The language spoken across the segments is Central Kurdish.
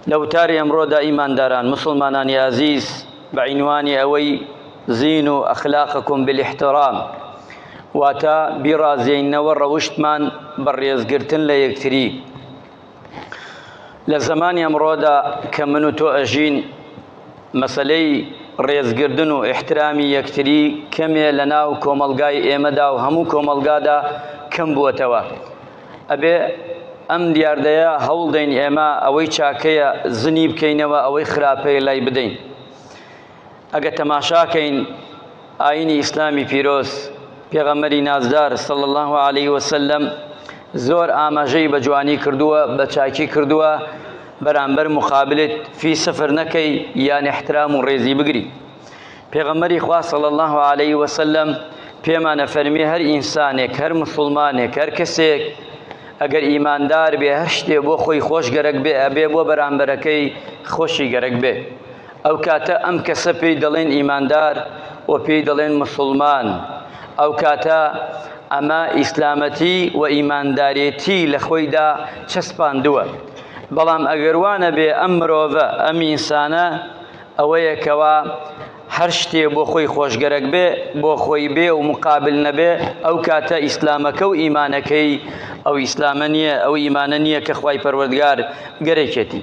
لو تاري أمرودا إيمان داران مسلمانان يا عزيز بعنواني أوي زينوا أخلاقكم بالاحترام واتا برازين وروشتمان بريزقرتن ليكتري لزمان أمرودا كمنو تو أجين مسألة ريزقردن واحترامي يكتري كمي لنا وكوملقاي إيمدا وهمو كوملقادا كم بوتوا أبي أم ديار ديا هول دين إما أوي شاكيا زنيب كينوا أوي خرابي لاي بدين أجا تماشا كين آيني إسلامي فيروس پیغمبری نازدار صلی الله علیه وسلم زور آماجی بجوانی کردووە بچاکی کردووە بەرامبەر مقابلت فی سفر نەکەی یان احترام و ڕێزی بگری پێغەمبەری خوا صلی الله علیه وسلم پێمانە فەرمی هەر ئینسانێک هەر مسلمانێک هەر کەسێک ئەگەر ئیماندار بێ هەر شتێ بۆ خۆی خۆش گەرەک بێ ئەبێ بۆ بەرامبەرەکەی خۆشی گەرەک بێ ئەو کاتە ئەم کەسە پێی دەڵێن ئیماندار و پێی دەڵێن مسلمان أو كاتا أما إسلامتي وإيمانداريتي لخويدا چسبان دوا بلام أقروانا بأمروفا أم إنسانا أويا كوا هرشتي بو خوي خوش گرك بي بو خوي بي ومقابل نبي أو كاتا إسلامك وإيمانكي أو إسلامانية أو إيمانانية كخواي پروردگار گريكتي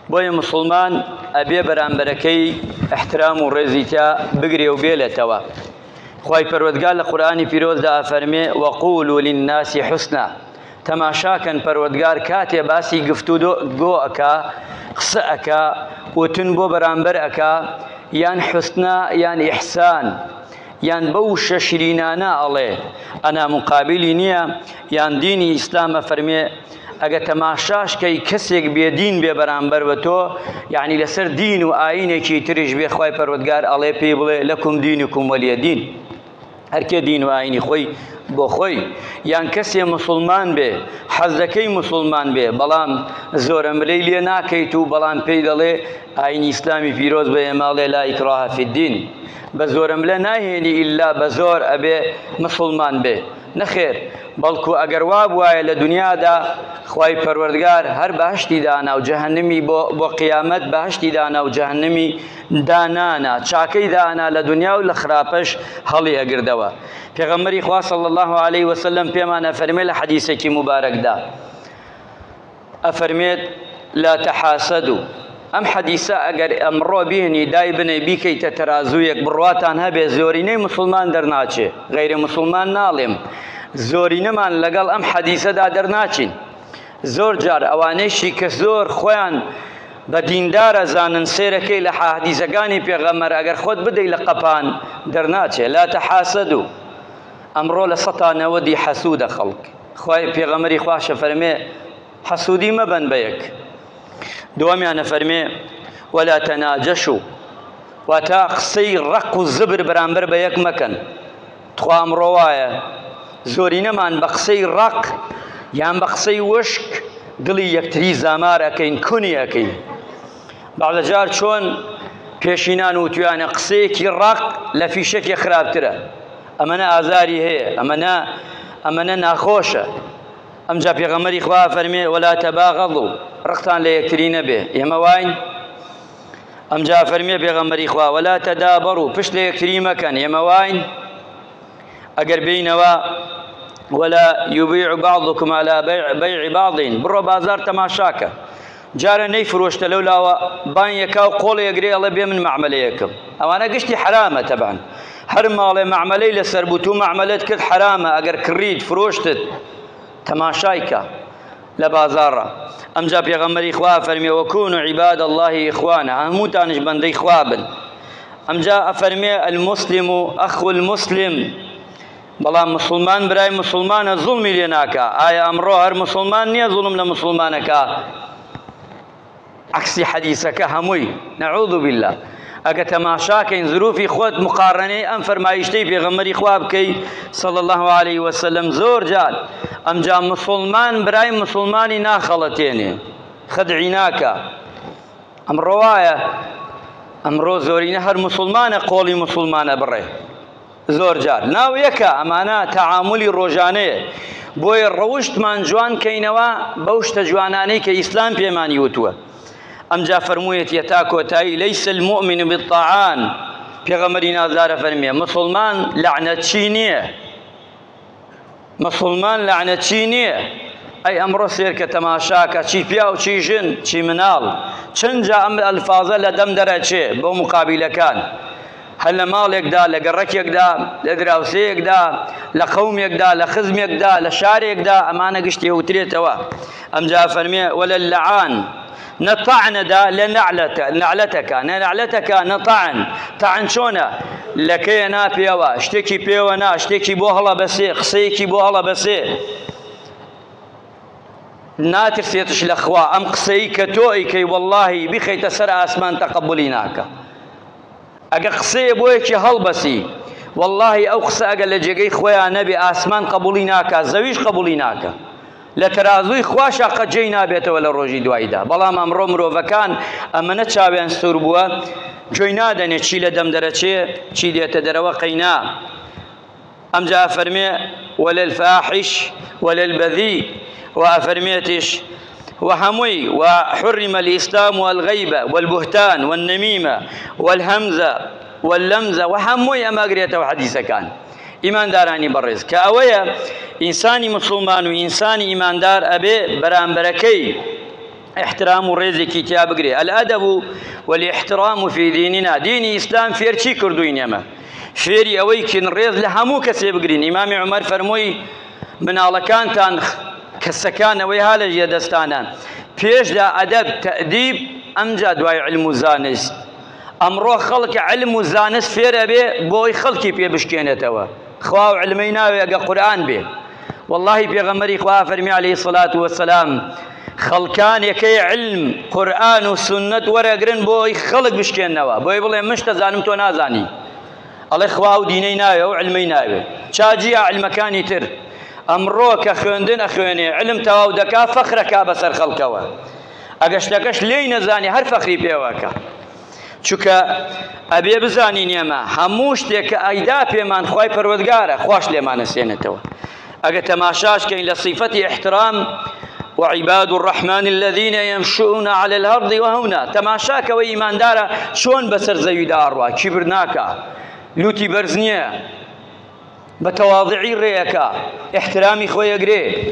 بويا مسلمان أبي برامبركي احترام ورزيتا بقري وبيلتوا خواهی پروردگار لقرآن پیروز دا فرمی وقولوا للناس حسنا تماشا کن پروردگار کاتی باسی گفتو گو اکا قصه اکا و تنبو برانبر اکا یان حسنا یان احسان یان بوش شرینانا علیه انا مقابلی نیا یان دینی اسلام فرمی اگه تماشاش کی کسیک بی دین بی برانبر و تو یعنی لسر دین و آینه کی ترش بی خواهی پروردگار علیه پی بله لکم دینکم ولی دین هركي دين وآيني خوي بو خوي يان كسي مسلمان بي حزكي مسلمان بي بلام زور امريلي ناكيتو بلام بيدالي آيني إسلامي فيروز بيمالي لا إكراه في الدين بزور املا ناهيني إلا بزور أبي مسلمان بي نخير بلكو اگر واب وای لدنیا دا خواهی پروردگار هر بهشتی دانا و جهنمی بو قیامت بهشتی دانا و جهنمی دانانا چاکی دانا لدنیا و لخرابش حالی اگردوا پیغمبری خواه صلی الله علیه وسلم پیمان افرمی لحدیثه کی مبارک دا افرمید لا تحاسدوا ام حدیثه اگر امرو بینی دای بنی بی که تترازویک برواتان هبه زورینه مسلمان در ناچه غیر مسلمان نالیم زۆرینەمان لەگەڵ ئەم حەدیسەدا دەرناچین زۆر جار ئەوانەیشی کە زۆر خۆیان بە دیندارە زانن سێرەکەی لە حەدیسەکانی پێغەمبەر ئەگەر خۆت بدەی لە قەپان دەرناچێ لا تەحاسەدوا ئەمڕۆ لە سەتانەوەدی حەسوودە خەڵک خوای پێغەمبەری خواشە فەرمێ حەسوودی مەبەن بە یەک دووەمیانە فەرمێ ولا تەناجەشوا واتە قسەی ڕق و زبر بەرامبەر بە یەک مەکەن تخوا ئەمڕۆ وایە زۆرینەمان بە قسەی ڕق یان بە قسەی وشک دڵی یەکتری زامار ئەکەین کونی ئەکەین بەعدە جار چۆن پێشینان وتویانە قسەیەکی ڕق لە فیشەکی خراپترە ئەمەنە ئازاری هەیە ئەمەنە ناخۆشە ئەمجا پێغەمبەری خوا فەرمێ ولا تەباغەضوا ڕقتان لە یەکتری نەبێ ئێمە واین ئەمجا فەرمێ پێغەمبەری خوا ولا تەدابەڕوا پشت لە یەکتری مەکەن ئێمە واین اگر بینوا ولا يبيع بعضكم على بيع بعض برو بازار تماشاكا جارا نيفروشت لولا بان يكاو قول يقري الله بي من معمليكم او انا قشتي حرامه طبعا هر مال معملي لسربتو معملت كد حرامه اگر كريد فروشت تماشايكا لبازارا ام جاب پیغمبر اخوا فرمي وكونوا عباد الله اخوانا هموتانش بندي خوابن ام جاء فرمي المسلم اخو المسلم بەڵام مسلمان برای مسلمانە زوڵمی لێ ناکا ئایا ئەمڕۆ هەر مسلمان نییە زوڵم لە مسلمانەکە عکسی حەدیسەکە هەمووی نەعوذ بالله ئەگە تەماشاکەین زروفی خۆت مقارنەی ئەم فەرمایشتەی پێغەمبەری خوا بکەی صلی الله علیه وسلم زۆر جار ئەمجا مسلمان برای مسلمانی ناخەڵەتێنێ خەدعی ناکە ئەمڕۆ وایە ئەمڕۆ زۆرینە هەر مسلمانە قۆڵی مسلمانە بڕێ زۆر جار ناو یەکە ئەمانە تەعاملی ڕۆژانەیە بۆیە ڕەوشتمان جوان کەینەوە بەو شتە جوانانەی کە ئیسلام پێمانی وتووە ئەمجا فەرموویەتی تا کۆتایی لەیس المؤمن بالطاعان پێغەمبەری نازدارە فەرمیێ مسلمان لەعنەتچی نییە، مسلمان لەعنەتچی نییە. ئەی ئەمڕۆ سێر کە تەماشاکە چی پیا و چی ژن چی مناڵ چەند جا ئەم ئەلفازە لە دەم دەرەچێ بۆ مقابلەکان، هەر لە ماڵێکدا لە گەڕەکێکدا لە دراوسەیەکدا لە قەومێکدا لە خزمێکدا لە شارێکدا ئەمانە گشتی وترێتەوە. ئەمجا فەرمێ وەلە اللەعان نەطعنەدا لە نەعلەتەکە نەعلەتەکە نەطعن تەعن چۆنە لەکەیە ناپێوە شتێکی پێوە نا شتێکی بۆ هەڵە بەسێ قسەیەکی بۆ هەڵە بەسێ ناترسێتش لە خوا ئەم قسەی کە تۆ ئەیکەی وەڵڵاهی بیخەیتە سەر ئاسمان تەقەبولی ناکە. ئەگە قسەیە بۆ یەکی هەڵبەسی وەڵڵاهی ئەو قسە ئەگە لە جێگەی خۆیان نەبێ ئاسمان قبولی ناکە زەویش قبولی ناکە، لە تەرازووی خواشە قەت جێی نابێتەوە لە ڕۆژی دواییدا. بەڵام ئەمڕۆ مرۆڤەکان ئەمەنە چاویان سوور بووە گوێی نادەنێت چی لە دەم دەرەچێ چی دێتە دەرەوە قەینا. ئەمجا فەرمێ وەلە الفاحش وەلە البەذی وأفرميتش وهموي وحرم الإسلام والغيبة والبهتان والنميمة والهمزة واللمزة وهموي أما قريته وحديثة كان إيمان داراني برز كأوية إنساني مسلمان وإنساني إيمان دار أبي برام بركي احترام الرزق كتاب قري الأدب والاحترام في ديننا ديني إسلام فيرشي كردوين يما فيري أويكن الرز لهمو كسيب قرين إمام عمر فرموي من على كان تانخ کەسەکانەوەی هالە ژێ دەستانان پێش لە ئەدەب تەئدیب ئەمجا دوای علم و زانست. ئەمڕۆ خەڵک علم و زانست فێرە بێ بۆی خەڵکی پێ بشکێنێتەوە خوا و علمەی ناوێ ئەگە قورئان بێ. وەڵڵاهی پێغەمبەری خوا فەرمی عەلەیهی سەڵات وەسەلام خەڵکان یەکەی علم قورئان و سوننەت وەرەگرن بۆی خەڵک بشکێننەوە بۆی بڵێ مش دەزانم تۆ نازانی ئەڵێ خوا و دینەی ناوێ و علمەی ناوێ چاجیە علمەکانی تر. ئەمڕۆ کە خوێندن ئەخوێنێ علم تەواو دەکا فەخرەکا بەسەر خەڵکەوە ئەگە شتەکەش لێی نەزانی هەر فەخری پێوەکە چونکە ئەبێ بزانین ئێمە هەموو شتێک کە ئەیدا پێمان خوای پەروەردگارە خوش لێمانەسێنێتەوە. ئەگە تەماشاشکەین لە صیفەتی احترام وعباد الرحمن الذين يمشون على الأرض وهونا تەماشاکەوەی ئیماندارە چۆن بەسەر زەویدا ئەڕوا کیبر ناکە لوتی بەرز نییە بتواضعي ريكا احترامي خويا قري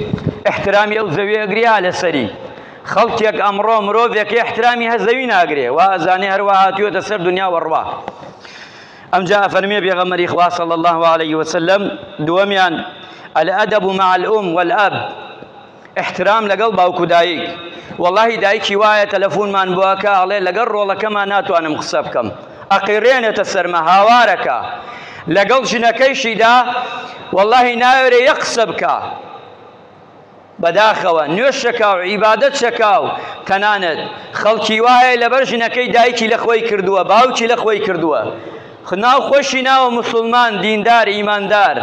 احترامي او زويا قري على سري خلطيك امرو مروفيك احترامي هزوينا قري وازاني هرواتيو تسر دنيا والروا ام جاء فرمي بيغمري اخوة صلى الله عليه وسلم دوميان الادب مع الام والاب احترام لقلب او كدايك والله دايك شوايه تلفون من بواكا عليه لقر والله كما ناتو انا مخصبكم اقيرين تسرما هاواركا لەگەڵ ژنەکەیشیدا وەڵڵاهی ناوێرێ یەک قسە بکە بەداخەوە نوێش شەکا و عیبادەت شەکا و تەنانەت خەڵکی وایە لەبەر ژنەکەی دایکی لە خۆی کردووە باوکی لە خۆی کردووە ناو خۆشی ناوە مسلمان دیندار ئیماندار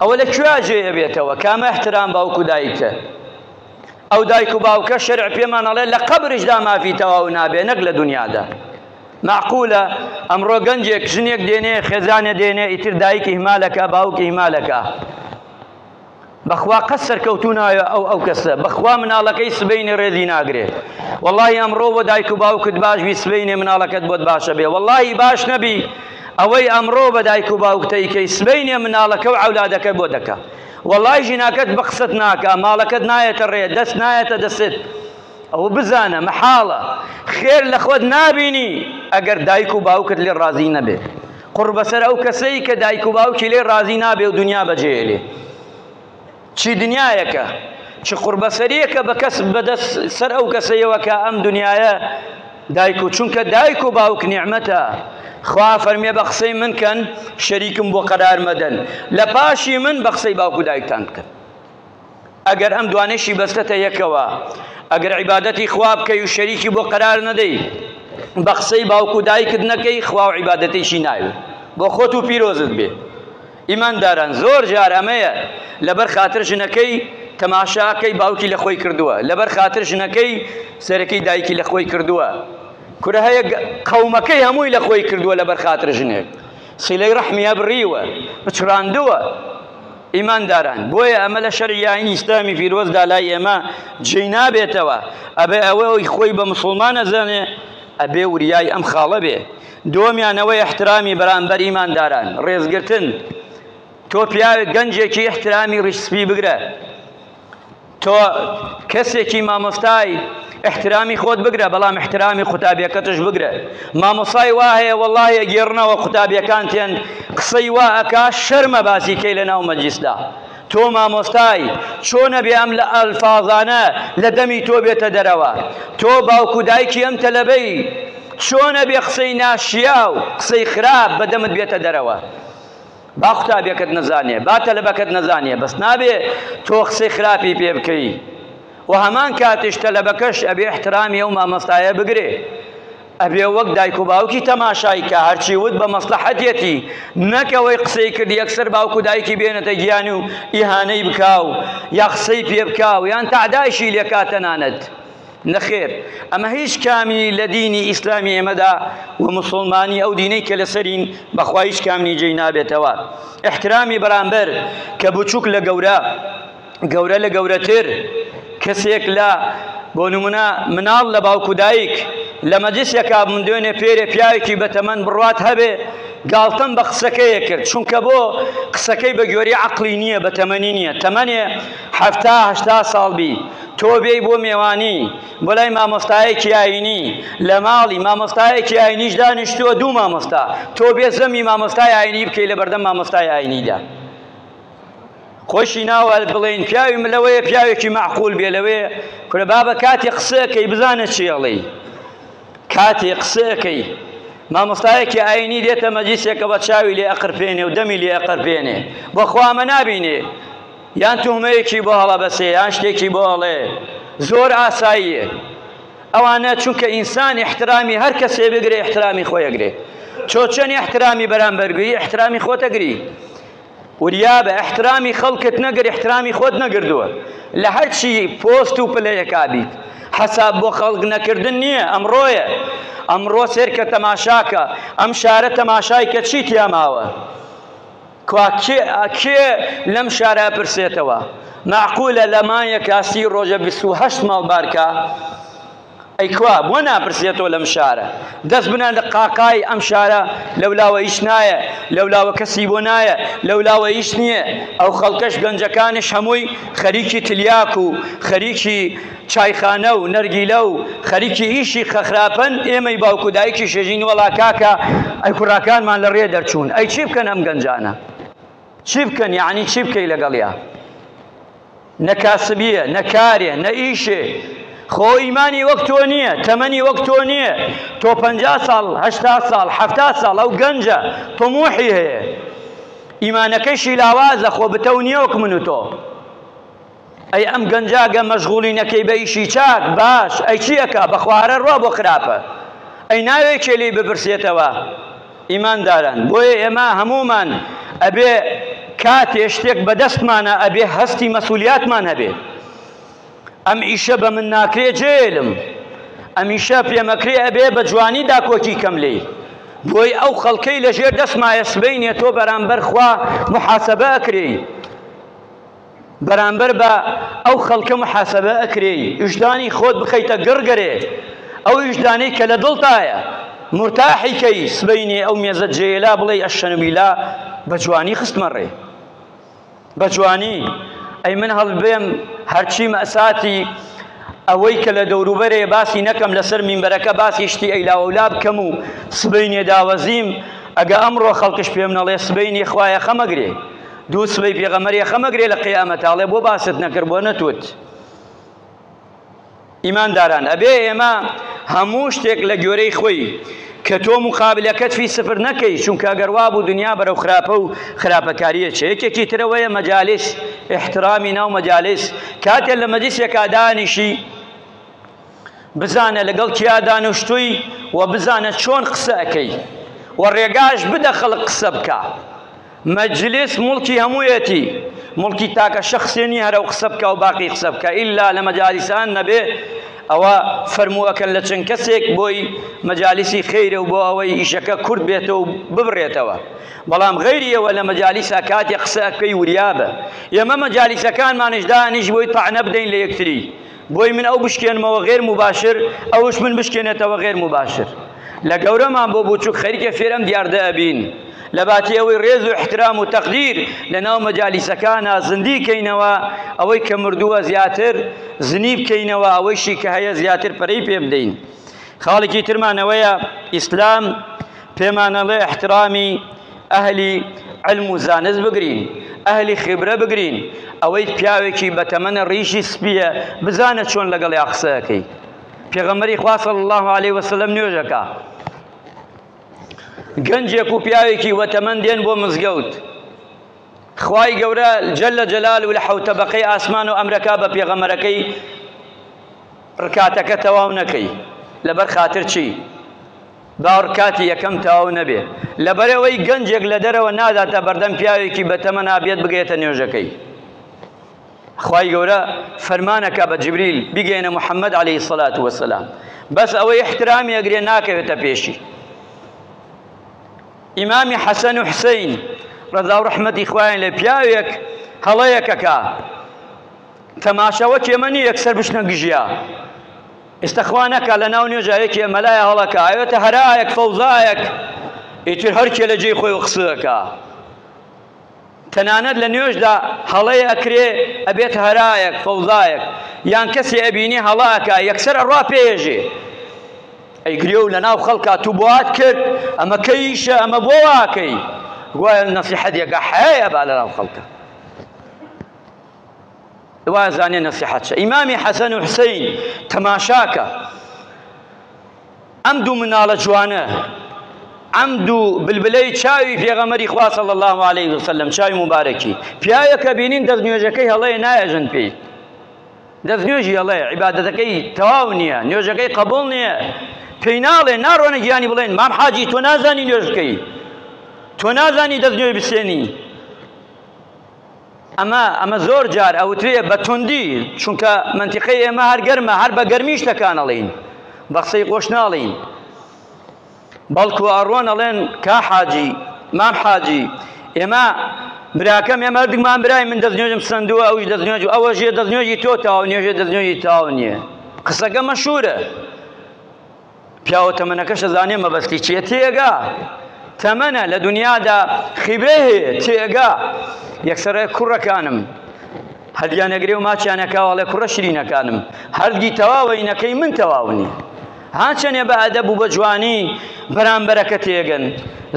ئەوە لە کوێ جێ بێتەوە کامە احترام باوک و دایکە ئەو دایک و باوکە شەرع پێمان ئەڵێ لە قەبرشدا مافی تەواو نابێ نەک لە دنیادا. معقولە ئەمڕۆ گەنجێک ژنێک دێنێ خێزانە دێنێ ئیتر دایکی هیمالەکە باوکی هیمالەکە بەخوا قەت سەرکەوتوو نایە ئەو کەسە بەخوا مناڵەکەی سبەینی ڕێزی ناگرێ. وەڵڵاهی ئەمڕۆ بۆ دایک و باوکت باش بی سبەینێ مناڵەکەت بۆت باشە بێ وەڵڵاهی باش نەبی ئەوەی ئەمڕۆ بە دایک و باوکتەیکەی سبەینێ مناڵەکە و عەولادەکە بۆ دەکە وەڵڵاهی ژیناکەت بە قسەت ناکە ماڵەکەت نایەتە ڕێ دەست نایەتە دەست ئەو بزانە مەحاڵە خێر لە خۆت نابینی ئەگەر دایک و باوکت لێ ڕازی نەبێ قڕ بەسەر ئەو کەسەی کە دایک و باوکی لێ ڕازی نابێ و دنیا بەجێلێ چی دنیایەکە چ قڕ بەسەریەکە بە کەس بەدەست سەر ئەو کەسەیەوە کە ئەم دنیایە دایک و چونکە دایک و باوک نیعمەتە خوا فەرمێ بە قسەی من کەن شەریکم بۆ قەرار مەدەن لە پاشی من بە قسەی باوک و دایکتان بکەن. ئەگەر ئەم دوانەشی بەستەتە یەکەوە ئەگەر عیبادەتی خوا بکەی و شەریکی بۆ قەرار نەدەی بە قسەی باوک و دایکت نەکەی خوا و عیبادەتیشی ناوێ بۆ خۆت و پیرۆزت بێ. ئیمانداران زۆر جار ئەمەیە لەبەر خاتر ژنەکەی تەماشاکەی باوکی لە خۆی کردووە لەبەر خاتر ژنەکەی سەرەکەی دایکی لە خۆی کردووە کورە هەیە قەومەکەی هەمووی لە خۆی کردووە لەبەر خاتر ژنێک سیلەی ڕەحمیە بڕیوە بچڕاندووە ئیمانداران بۆیە ئەمە لە شەریعی ئیسلامی پیرۆزدا لای ئێمە جێی نابێتەوە ئەبێ ئەوەی خۆی بە مسڵمان ئەزانێ ئەبێ وریای ئەم خاڵە بێ دووەمیانەوەی احترامی بەرامبەر ئیمانداران ڕێزگرتن تۆ پیاوێک گەنجێکی احترامی ڕیشسپی بگرە تۆ کەسێکی مامۆستای احترامی خۆت بگرە بەڵام احترامی قوتابیەکەتش بگرە مامۆستای وا هەیە وەڵڵاهی گێڕنەوە قوتابیەکان تێن قسەی وا ئەکا شەرمە باسی کەی لە ناو مەجلیسدا تۆ مامۆستای چۆنە بێ ئەم لە ئەلفاظانە لە دەمی تۆ بێتە دەرەوە تۆ باوکو دایکی ئەم تەلەبەی چۆنە بێ قسەی ناشیا و قسەی خراپ بەدەمت بێتە دەرەوە با قوتابیەکەت نەزانێ با تەلەبەکەت نەزانێ بەس نابێ تۆ قسەی خراپی پێ بکەی و هەمان کاتیش تەلەبەکەش ئەبێ احترامی ئەو مامۆستایە بگرێ ئەبێ وەک دایک و باوکی تەماشای کە هەرچی وت بە مەسلحەتێتی نەکەوەی قسەی کرد یەکسەر باوک و دایکی بێنێتە گیانی و ئیهانەی بکاو یا قسەی پێ بکاو یان تەعدایشی لێ کاتەنانەت نەخێر ئەمە هیچ کامی لە دینی ئیسلامی ئێمەدا و مسڵمانی ئەو دینەی کە لەسەرین بەخوا هیچ کامی جێی نابێتەوە احترامی بەرامبەر کە بچووک لە گەورە گەورە لە گەورەتر کەسێک لە بۆ نمونە مناڵ لە باوک و دایک لە مەجلیسێکا من دوێنێ پێرێ پیاوێکی بەتەمەن بڕوات هەبێ گاڵتەم بە قسەکەیە کرد چونکە بۆ قسەکەی بە گوێرەی عەقڵی نییە بە تەمەنی نییە تەمەنێ 70-80 ساڵ بی تۆ بێی بۆ میێوانی بۆ لای مامۆستایەکی ئاینی لە ماڵی مامۆستایەکی ئاینیش دانیشتووە دوو مامۆستا تۆ بێ زەمی مامۆستای ئاینی بکەی لە بەردەم مامۆستای ئاینیدا خۆشی ناوە بڵێن پیاوی لەوەیە پیاوێکی معقول بێ لەوەیە کورە بابە کاتێ قسەکەی بزانە چێڵی کاتێ قسەکەی مامۆستایەکی ئاینی دێتە مەجلیسێکە بە چاوی لێ ئەقرپێنێ و دەمی لێ ئەقرپێنێ بەخوا ئەمە نابینێ یان توهمەیەکی بۆ هەڵەبەسێ یان شتێکی بۆ هەڵێ زۆر ئاساییە ئەوانە چونکە ئینسان احترامی هەر کەسێ بگرێ احترامی خۆیەگرێ چۆ چەند احترامی بەرامبەرگری احترامی خۆتەگری وریا بە احترامی خەڵکت نەگر احترامی خۆت نەگردووە لە هەرچی پۆست و پلەیەکا بیت حەساب بۆ خەڵک نەکردن نییە ئەمڕۆیە ئەمڕۆ سێرکە تەماشاکە ئەم شارە تەماشای کە چی تیا ماوە کێ لەم شارە پرسێتەوە معقولە لە مایە کاسی ڕۆژە 28 ماڵ بارکە ئەیکوا بۆ ناپرسێتەوە لەم شارە دەست بنان لە قاقای ئەم شارە لەولاوە هیچ نایە لەولاوە کەسی بۆ نایە لەولاوە هیچ نییە ئەو خەڵکەش گەنجەکانش هەمووی خەریکی تلیاک و خەریکی چایخانە و نەرگیلە و خەریکی ئیشی خەخراپەن ئێمەی باوک و دایکی شێژین وەڵا کاکە ئەی کوڕاکانمان لە ڕێ دەرچوون ئەی چی بکەن ئەم گەنجانە چی بکەن یعنی چی بکەی لەگەڵیا نەکاسبیە نەکارێ نە ئیشێ خۆ ئیمانی وەک تۆ نییە تەمەنی وەک تۆ نییە تۆ 50 ساڵ 80 ساڵ 70 ساڵ ئەو گەنجە تۆموحی هەیە ئیمانەکەیشی لاوازە خۆ بتەو نییە وەک من و تۆ ئەی ئەم گەنجاگە مەشغوڵی نەکەی بە ئیشی چاک باش ئەی چیەکە بە خوارە ڕوا بۆ خراپە ئەی ناوێت کێلی بپرسێتەوە ئیمانداران بۆیە ئێمە هەمومان ئەبێ کاتێ شتێک بەدەستمانە ئەبێ هەستی مەسئولیاتمان هەبێ ئەم ئیشە بە من ناکرێ جێلم ئەم ئیشە پێمەکرێ ئەبێ بە جوانی داکۆکی کەم لێ بۆی ئەو خەڵکەی لەژێر دەستمایە سبەینێ تۆ بەرامبەر خوا محاسەبە ئەکرێ بەرامبەر بە ئەو خەڵکە محاسەبە ئەکرێ وجدانی خۆت بخەیتە گڕگەرێ ئەو وجدانەی کە لە دڵتایە مرتاحی کەی سبەینێ ئەو مێزە جێلا بڵێ ئەشەنویلا بە جوانی خستمە ڕێ بە جوانی ئەی من هەڵبێم هەرچی مەساتی ئەوەی کە لە دەوروبەرێ باسی نەکەم لەسەر مینبەرەکە باسی شتی ئەیلاوەولا بکەم و سبەینێ داوەزیم ئەگە ئەمڕۆ خەڵکش پێم نەڵێ سبەینی خوایە خەمەگرێ دوو سبەی پێغەمبەریە خەمەگرێ لە قیامەتاڵێ بۆ باست نەکرد بۆ نەتوت ئیمانداران ئەبێ ئێمە هەموو شتێک لە گوێرەی خۆی کە تۆ مقابلەکەت فی سفر نەکەی چونکە ئەگەر وا بوو دنیا بەرەو خراپە و خراپەکاریە چێ یەکێکی ترەوەیە مەجالیس احترامی ناو مەجالیس کاتێک لە مەجلیسێکا دانیشی بزانە لەگەڵ کیا دانیشتووی و بزانە چۆن قسە ئەکەی و ڕێگاش بدە خەڵک قسە بکە مەجلیس مڵکی هەموویەتی مڵکی تاکە شەخسێنی هەرە و قسە بکە و باقی قسە بکە ئیلا لە مەجالیسان نەبێ ئەوە فەرمووەکەن لە چەند کەسێک بۆی مەجالیسی خەیرە و بۆ ئەوەی ئیشەکە کورت بێتەوە و ببڕێتەوە بەڵام غەیری ئەوە لە مەجالیسا کاتێ قسەکەی وریابە ئێمە مەجالیسەکانمانش دانیش بۆی تەعنە بدەین لە یەکتری بۆی من ئەو بشکێنمەوە غێر مباشر ئەوش من بشکێنێتەوە غێر مباشر لە گەورەمان بۆ بچووک خەریکە فێرم دیاردە ئەبین لە باتی ئەوەی ڕێز و احترام و تەقدیر لە ناو مەجالیسەکانە زندی بکەینەوە ئەوەی کە مردووە زیاتر زنی بکەینەوە ئەوەیشی کە هەیە زیاتر پەرەی پێ بدەین خاڵێکی ترمانەوەیە ئیسلام پێمانەڵێ احترامی ئەهلی علم و زانست بگرین ئەهلی خبرە بگرین ئەوەی پیاوێکی بەتەمەنە ڕیشی سپیە بزانە چۆن لەگەڵ یا قسەکەی پێغەمبەری خوا صلی الله علیه وسلم نوێژەکە گەنجێک و پیاوێکی وەتەمەن دێن بۆ مزگەوت خوای گەورە جەلە جەلاله لە حەوت تەبەقەی ئاسمان و ئەمرەکە بە پێغەمبەرەکەی ڕکاتەکە تەواو نەکەی لەبەر خاتر چی باوڕکاتی یەکەم تەواو نەبێ لەبەرەوەی گەنجێک لە دەرەوە ناداتە بەردەم پیاوێکی بەتەمەنا بێت بگێتە نوێژەکەی خوای گەورە فەرمانەکە بە جبریل بگەێنە محەممەد عەلەیهی السەڵات وەسەلام بەس ئەوەی احترامی ئەگرێ ناکەوێتە پێشی ئیمامی حەسەن و حوسەین ڕەزا و ڕەحمەتی خوایان لێ پیاوێک هەڵەیەکەکە تەماشاوە کێمەنی یەکسەر بشنە گژیا ئێستا خوا نەکا لە ناو نوێژایەکی مەلایە هەڵەکە ئەوێتە هەرایەک فەوزایەک ئیتر هەرکێ لە جێی خۆی قسەکە تەنانەت لە نوێژدا هەڵەیە ئەکرێ ئەبێت هەرایەک فەوزایەک یان کەسی ئەبینی هەڵاکە یەکسەر ئەڕوا پێژێ ئەیگرێ و لە ناو خەڵکا تو بۆات کرد ئەمە کەیشە ئەمە بۆ واکەی گوایە نەسیحەتێکە حەیە با لە ناو خەڵکە وایە زانێ نەسیحەت چە ئیمامی حەسەن و حوسەین تەماشاکە ئەم دوو مناڵە جوانە ئەم دوو بلبلەی چاوی پێغەمبەری خوا صلی الله علیه وسلم چاوی مبارەکی پیاوێکە بینین دەستنوێژەکەی هەڵەیە نایەژن پێی دەستنوێژی هەڵەیە عیبادەتەکەی تەواو نییە نوێژەکەی قبوڵ نییە پێی ناڵێ ناڕۆنە گیانی بڵێن مام حاجی تۆ نازانی نوێژ بکەی تۆ نازانی دەستنوێ بسێنی ئەمە زۆر جار ئەوترێ بە توندی چونکە منتیقەی ئێمە هەر گەرمە هەر بە گەرمی شتەکان ئەڵێین بە قسەی خۆش ناڵێین بەڵکو ئەڕۆن ئەڵێن کا حاجی مام حاجی ئێمە براکەم ئێمە هەردووکمان برای من دەستنوێژم سندووە ئەوش دەستنوێژ ئەوەژێ دەستنوێژی تۆ تاو نوێژێ دەستنوێژی تاو نییە قسەکە مەشهورە پیاوە تەمەنەکەشە زانێ مەبەستی چیە تێگا تەمەنە لە دنیادا خیبرە هەیە تێگا یەکسەرە کوڕەکانم هەردیانەگرێ و ماچیانەکەوەڵێ کوڕە شرینەکانم هەردگی تەواوەینەکەی من تەواو نییە هاچەنێ بە ئەدەب و بە جوانی بەرامبەرەکە تێگەن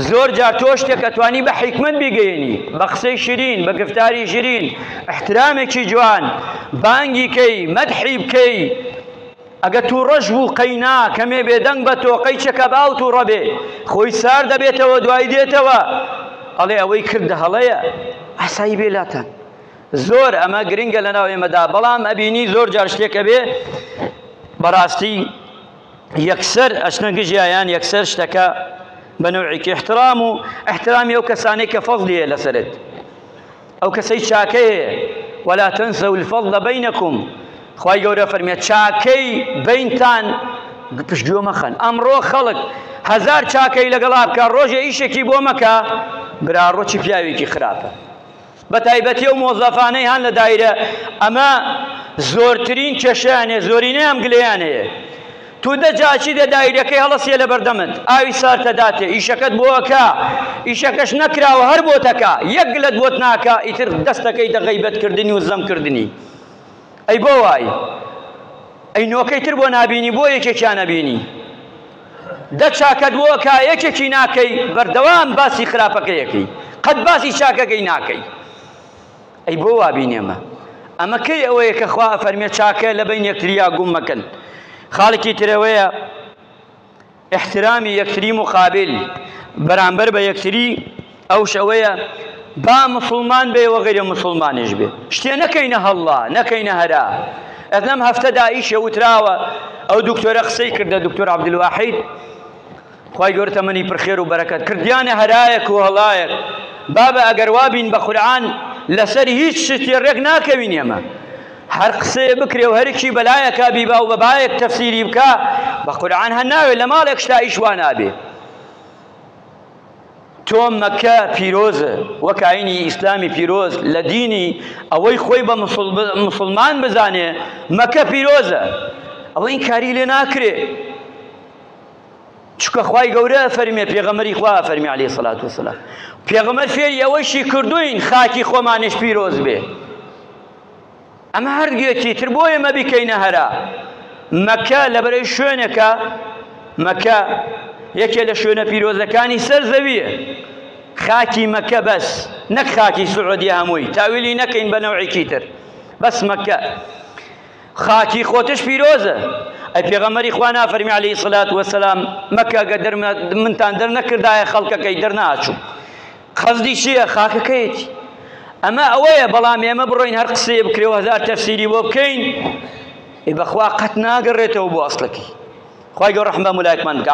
زۆر جار تۆ شتێکە توانی بە حیکمت بیگەیەنی بە قسەی شیرین بە گفتاری شیرین احترامێکی جوان بانگی کەی مەدحی بکەی ئەگە تووڕەش بوو قەینا کەمێ بێدەنگ بە تۆ قەیچەکە باو تووڕە بێ خۆی سار دەبێتەوە دوای دێتەوە ئەڵێ ئەوەی کردە هەڵەیە ئاسایی بێلاتەن زۆر ئەمە گرنگە لە ناو ئێمەدا بەڵام ئەبینی زۆر جار شتێکە بێ بەڕاستی یەکسەر ئەچنە گژیایان یەکسەر شتەکە بە نەوعێکی احترام و احترامی ئەو کەسانەی کە فەضلی هەیە لەسەرت ئەو کەسەی چاکەی هەیە وەلا تەنسەو الفەضڵ بەینەکوم خوای گەورە فەرمێت چاکەی بەینتان پشتگوێ مەخەن ئەمڕۆ خەڵک هەزار چاکەی لەگەڵا بکە ڕۆژێ ئیشێکی بۆ مەکە برا ڕۆکی پیاوێکی خراپە بە تایبەتی ئەو مۆزەفانەی هەن لە دایرە ئەمە زۆرترین کێشیانێ زۆرینەی ئەم گلەیانەیە تو دەجاچی دە دایرەکەی هەڵەسیە لە بەردەمت ئاوی سارتەداتێ ئیشەکەت بۆکە ئیشەکەش نەکراوە هەر بۆتەکە یەک گلت بۆت ناکە ئیتر دەستەکەی دە غەیبەتکردنی و زەمکردنی ئەی بۆ وای ئەی نۆکەی تر بۆ نابینی بۆ یەکێکیان نەبینی دە چاکەت بۆکە یەکێکی ناکەی بەردەوام باسی خراپەکەیەکەی قەت باسی چاکەکەی ناکەی ئەی بۆ وابینێمە ئەمە کەی ئەوەیە کە خوا فەرمێ چاکە لە بین یەکتریا گوم مەکەن خاڵێکی ترەوەیە احترامی یەکتری مقابل بەرامبەر بە یەکتری ئەو شەوەیە با مسلمان بێ و غەیرە مسلمانش بێ شتێ نەکەینە هەڵا نەکەینە هەرا ئەدەم هەفتەدا ئیشە وتراوە ئەو دکتۆرە قسەی کردە دکتۆر عەبدولواحید خوای گەورە تەمەنی پڕخێر و بەرەکەت کردیانە هەرایەک و هەڵایەک بابە ئەگەر وابین بە قورعان لەسەر هیچ شتێ ڕێک ناکەوین ئێمە هەر قسەیە بکرێ و هەرێکی بەلایەکە بیبا و بەبایەک تەفسیری بکە بە قورعان هەناوێت لە ماڵێک شتا ئیش وا نابێ. تۆ مەکە پیرۆزە وەک ئاینی ئیسلامی پیرۆز لە دینی ئەوەی خۆی بە موسڵمان بزانێ مەکە پیرۆزە، ئەوە این کاری لێ ناکرێ. چونکە خوای گەورە فەرمێ پێغەمبەری خوا فەرمی عەلەیهی سەڵات وەسەلام پێغەمبەر فێری ئەوەشی کردوین خاکی خۆمانش پیرۆز بێ. ئەمە هەرگوێکی تر بۆ ئێمە بیکەینە هەرا. مەکە لەبەرەوەی شوێنێکە، مەکە یەکێ لە شوێنە پیرۆزەکانی سەر زەویە. خاکی مەکە بەس، نەک خاکی سعودیە هەمووی، تاویلی نەکەین بە نەوعێکی تر، بەس مەکە خاکی خۆتش پیرۆزە. ئەی پێغەمبەری خوا نافەرمی عەلەیهی سەڵات وەسەلام مەکە ئەگە منتان دەرنەکردایە خەڵکەکەی دەرناچوو. قەزدی چییە؟ خاکەکەیەتی. ئەمە ئەوەیە، بەڵام ئێمە بڕۆین هەر قسەیە بکرێەوە هەزار تەفسیری بۆ بکەین، بەخوا قەت ناگەڕێتەوە بۆ ئەسڵەکەی. خوای گەورە ڕەحمە بە مولایەکمان بکە.